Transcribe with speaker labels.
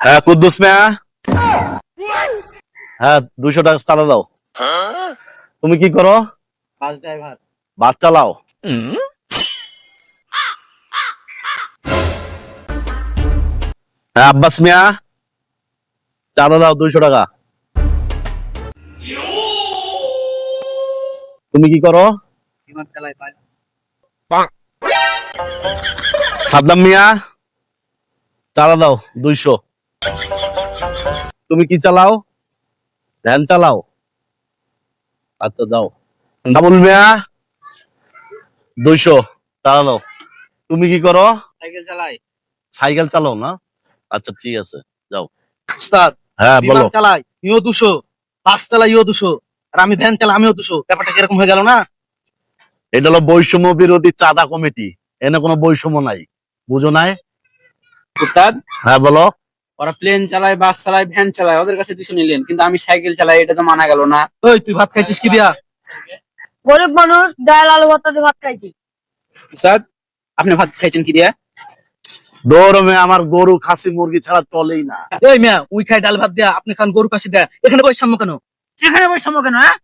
Speaker 1: হ্যাঁ কুদ্দুস মিয়া, হ্যাঁ 200 টাকা চাঁদা দাও। তুমি কি করো?
Speaker 2: Bus driver.
Speaker 1: বাস চালাও? হ্যাঁ আব্বাস মিয়া, চাঁদা দাও 200 টাকা। তুমি কি করো?
Speaker 2: বিমান চালায় পাইলট।
Speaker 1: সাদ্দাম মিয়া, চাঁদা দাও 200। তুমি কি চালাও? ভ্যান চালাও? আচ্ছা দাও। ডাবল মিয়া, 200 চাঁদা দাও। তুমি কি করো?
Speaker 2: সাইকেল চালায়।
Speaker 1: সাইকেল চালাও না? আচ্ছা ঠিক আছে, যাও।
Speaker 2: উস্তাদ,
Speaker 1: হ্যাঁ বলো।
Speaker 2: বিমান চালায় ইও 200, বাস চালায় ইও 200, আর আমি ভ্যান চালাই আমিও 200। ব্যাপারটা কিরকম হয়ে গেল না?
Speaker 1: এটা হলো বৈষম্য বিরোধী চাঁদা কমিটি, এনে কোনো বৈষম্য নাই, বুঝো নাই?
Speaker 2: উস্তাদ,
Speaker 1: হ্যাঁ বলো।
Speaker 2: ওরা প্লেন চালায়, বাস চালায়, ভ্যান চালায়, ওদের কাছে 200 নিলেন, কিন্তু আমি সাইকেল চালাই, এটা তো মানা গেল না। ওই তুই ভাত খাইছিস কি দিয়া?
Speaker 3: গরিব মানুষ ডাল আলু ভর্তা দিয়ে ভাত খাইছি।
Speaker 2: উস্তাদ, আপনি ভাত খাইছেন কি দিয়া?
Speaker 1: দৌড়মে আমার গরু খাসি মুরগি ছাড়া চলেই না।
Speaker 2: এই মিয়া, উই খাই ডাল ভাত দিয়া, আপনি খান গরু কাশি দেয়া। এখানে বৈষম্য কেন? এখানে বৈষম্য কেন? হ্যাঁ